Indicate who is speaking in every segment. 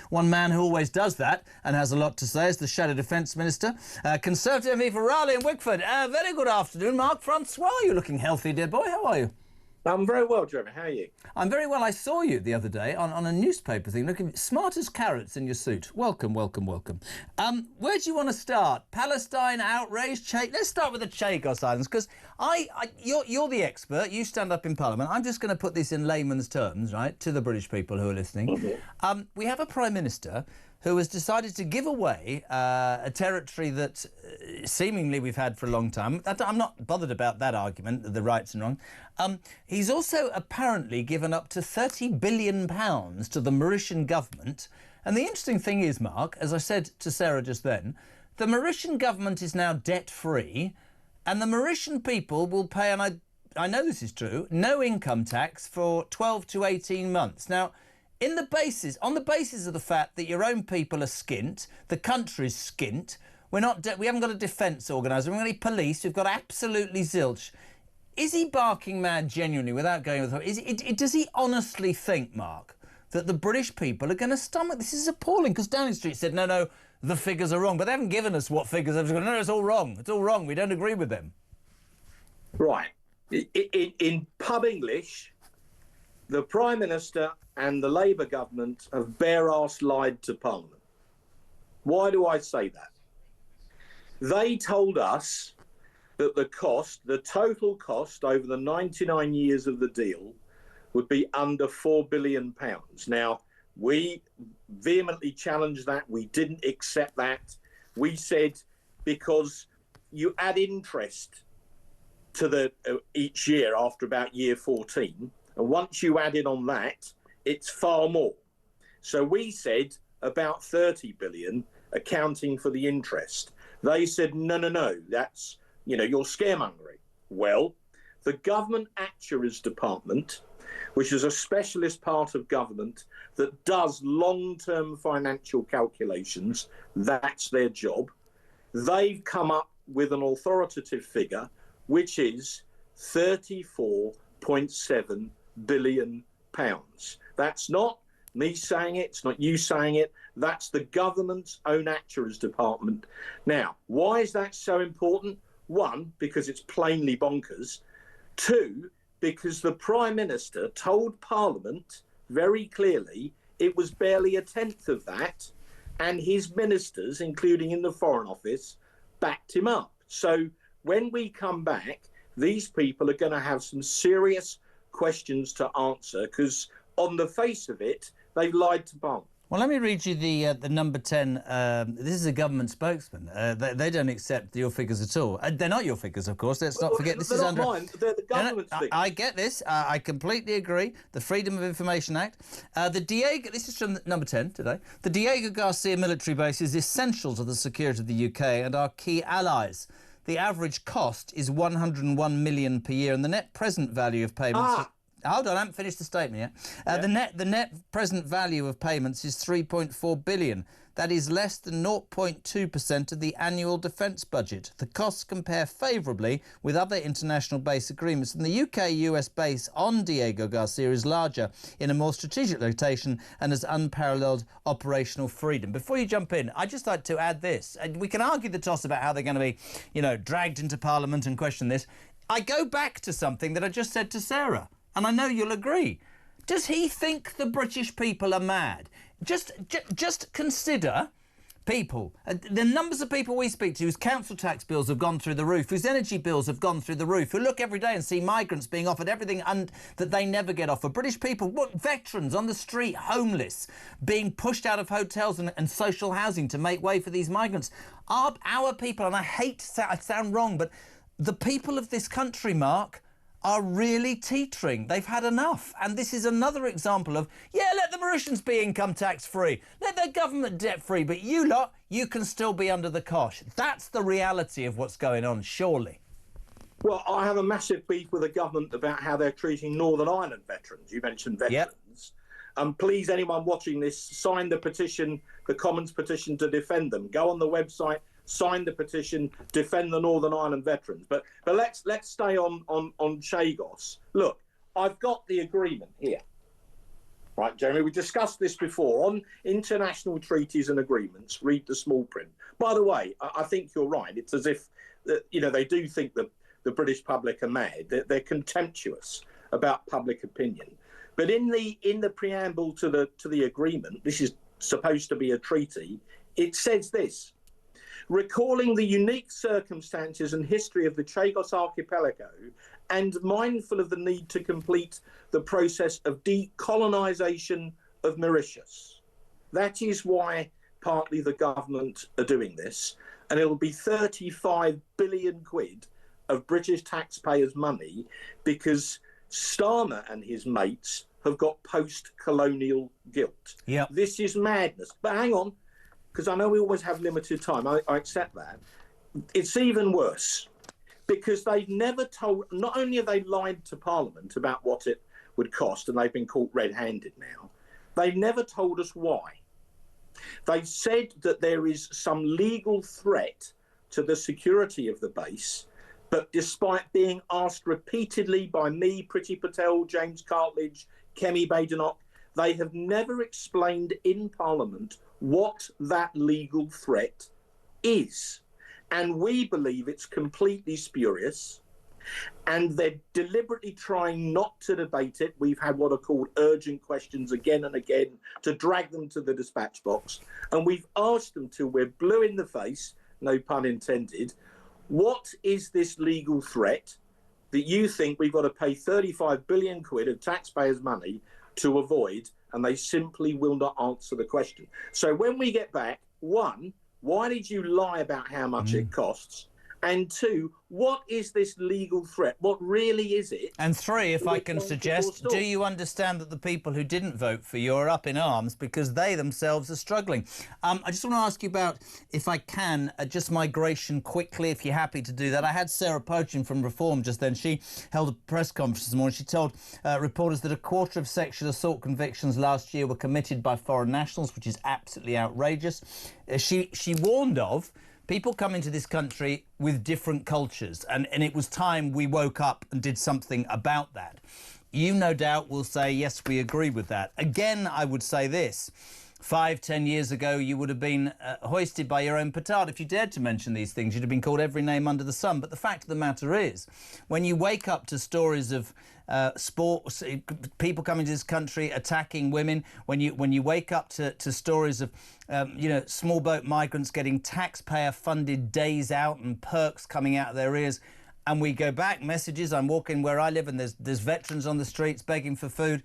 Speaker 1: One man who always does that and has a lot to say is the Shadow Defence Minister, Conservative MP for Raleigh and Wickford. Very good afternoon, Mark. Francois, you're looking healthy, dear boy. How are you?
Speaker 2: I'm very well, Jeremy. How are you?
Speaker 1: I'm very well. I saw you the other day on a newspaper thing, looking smart as carrots in your suit. Welcome, welcome, welcome. Where do you want to start? Palestine outrage? Let's start with the Chagos Islands, because you're the expert. You stand up in Parliament. I'm just going to put this in layman's terms, right, to the British people who are listening. Mm-hmm. We have a Prime Minister who has decided to give away a territory that seemingly we've had for a long time. I'm not bothered about that argument, the rights and wrong. He's also apparently given up to £30 billion to the Mauritian government. And the interesting thing is, Mark, as I said to Sarah just then, the Mauritian government is now debt-free, and the Mauritian people will pay, and I know this is true, no income tax for 12 to 18 months. Now, on the basis of the fact that your own people are skint, the country's skint, we haven't got a defence organised, we haven't got any police, we've got absolutely zilch. Is he barking mad genuinely without going with it? Does he honestly think, Mark, that the British people are going to stomach this? Is appalling, because Downing Street said, no, the figures are wrong, but they haven't given us what figures. They've just gone, no, it's all wrong. It's all wrong. We don't agree with them.
Speaker 2: Right. In pub English, the Prime Minister and the Labour government have bare-arse lied to Parliament. Why do I say that? They told us that the total cost over the 99 years of the deal would be under £4 billion. Now, we vehemently challenged that. We didn't accept that. We said, because you add interest to each year after about year 14, and once you add in on that, it's far more. So we said about 30 billion accounting for the interest. They said, no, that's, you're scaremongering. Well, the Government Actuaries Department, which is a specialist part of government that does long-term financial calculations, that's their job. They've come up with an authoritative figure, which is £34.7 billion. That's not me saying it, it's not you saying it, that's the government's own actuaries department. Now, why is that so important? One, because it's plainly bonkers. Two, because the Prime Minister told Parliament very clearly it was barely a tenth of that, and his ministers, including in the Foreign Office, backed him up. So when we come back, these people are going to have some serious questions to answer, because on the face of it, they've lied to Parliament.
Speaker 1: Well, let me read you the number 10. This is a government spokesman. They don't accept your figures at all. They're not your figures, of course. Let's not forget this is under...
Speaker 2: mine. They're the government's figures.
Speaker 1: I get this. I completely agree. The Freedom of Information Act. This is from number 10 today. The Diego Garcia military base is essential to the security of the UK and our key allies. The average cost is £101 million per year, and the net present value of payments... Hold on, I haven't finished the statement yet. The net present value of payments is £3.4 billion. That is less than 0.2% of the annual defence budget. The costs compare favourably with other international base agreements, and the UK-US base on Diego Garcia is larger, in a more strategic location, and has unparalleled operational freedom. Before you jump in, I'd just like to add this. We can argue the toss about how they're going to be, dragged into Parliament and question this. I go back to something that I just said to Sarah, and I know you'll agree. Does he think the British people are mad? Just consider people, the numbers of people we speak to whose council tax bills have gone through the roof, whose energy bills have gone through the roof, who look every day and see migrants being offered everything that they never get offered. British people, veterans on the street, homeless, being pushed out of hotels and social housing to make way for these migrants. Our people, and I hate to sound wrong, but the people of this country, Mark, are really teetering. They've had enough. And this is another example of, let the Mauritians be income tax free, let their government debt free, but you lot, you can still be under the cosh. That's the reality of what's going on, surely.
Speaker 2: Well, I have a massive beef with the government about how they're treating Northern Ireland veterans. You mentioned veterans. Yep. Please, anyone watching this, sign the petition, the Commons petition to defend them. Go on the website, sign the petition, defend the Northern Ireland veterans. But let's stay on Chagos. Look, I've got the agreement here. Right, Jeremy, we discussed this before. On international treaties and agreements, read the small print. By the way, I think you're right. It's as if, they do think that the British public are mad. They're contemptuous about public opinion. But in the preamble to the agreement, this is supposed to be a treaty, it says this: recalling the unique circumstances and history of the Chagos Archipelago and mindful of the need to complete the process of decolonisation of Mauritius. That is why partly the government are doing this, and it'll be 35 billion quid of British taxpayers' money because Starmer and his mates have got post-colonial guilt.
Speaker 1: Yep.
Speaker 2: This is madness. But hang on, because I know we always have limited time. I accept that. It's even worse because they've never told, not only have they lied to Parliament about what it would cost, and they've been caught red-handed now, they've never told us why. They've said that there is some legal threat to the security of the base, but despite being asked repeatedly by me, Priti Patel, James Cartledge, Kemi Badenoch, they have never explained in Parliament what that legal threat is. And we believe it's completely spurious, and they're deliberately trying not to debate it. We've had what are called urgent questions again and again to drag them to the dispatch box, and we've asked them till we're blue in the face, no pun intended, what is this legal threat that you think we've got to pay 35 billion quid of taxpayers' money to avoid? And they simply will not answer the question. So when we get back, one, why did you lie about how much it costs? And two, what is this legal threat? What really is it?
Speaker 1: And three, if I can suggest, do you understand that the people who didn't vote for you are up in arms because they themselves are struggling? I just want to ask you about, if I can, just migration quickly, if you're happy to do that. I had Sarah Poaching from Reform just then. She held a press conference this morning. She told reporters that a quarter of sexual assault convictions last year were committed by foreign nationals, which is absolutely outrageous. She warned of people come into this country with different cultures, and it was time we woke up and did something about that. You no doubt will say, yes, we agree with that. Again, I would say this. 5-10 years ago, you would have been hoisted by your own petard. If you dared to mention these things, you'd have been called every name under the sun. But the fact of the matter is, when you wake up to stories of sports, people coming to this country attacking women, when you wake up to stories of small boat migrants getting taxpayer-funded days out and perks coming out of their ears, and we go back, messages, I'm walking where I live and there's veterans on the streets begging for food.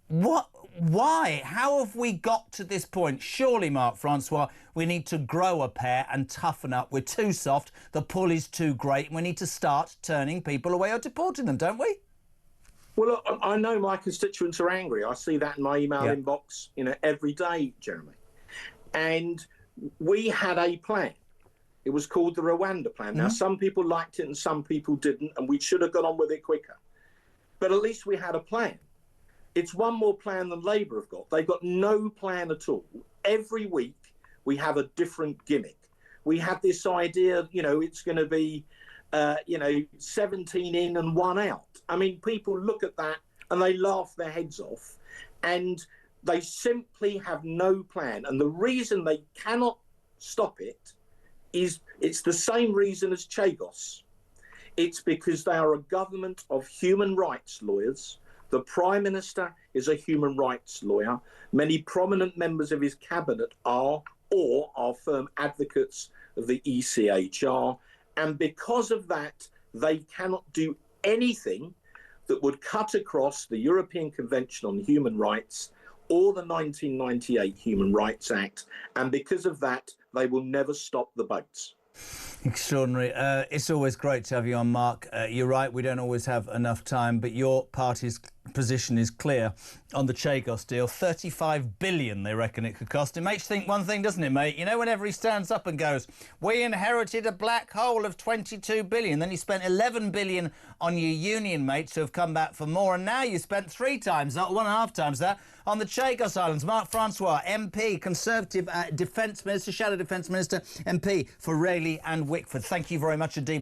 Speaker 1: What? Why? How have we got to this point? Surely, Mark Francois, we need to grow a pair and toughen up. We're too soft, the pull is too great, and we need to start turning people away or deporting them, don't we?
Speaker 2: Well, look, I know my constituents are angry. I see that in my email inbox, every day, Jeremy. And we had a plan. It was called the Rwanda plan. Now, some people liked it and some people didn't, and we should have gone on with it quicker. But at least we had a plan. It's one more plan than Labour have got. They've got no plan at all. Every week we have a different gimmick. We had this idea, it's going to be, 17 in and 1 out. I mean, people look at that and they laugh their heads off, and they simply have no plan. And the reason they cannot stop it is it's the same reason as Chagos. It's because they are a government of human rights lawyers. The Prime Minister is a human rights lawyer. Many prominent members of his cabinet are or are firm advocates of the ECHR. And because of that, they cannot do anything that would cut across the European Convention on Human Rights or the 1998 Human Rights Act. And because of that, they will never stop the boats.
Speaker 1: Extraordinary. It's always great to have you on, Mark. You're right, we don't always have enough time, but your party's position is clear on the Chagos deal. 35 billion they reckon it could cost. It makes you think one thing, doesn't it, mate? Whenever he stands up and goes, we inherited a black hole of 22 billion, then you spent 11 billion on your union mates who have come back for more, and now you spent 3 times that, 1.5 times that, on the Chagos Islands. Mark Francois, MP, Conservative Defence Minister, Shadow Defence Minister, MP for Rayleigh and Wickford. Thank you very much indeed.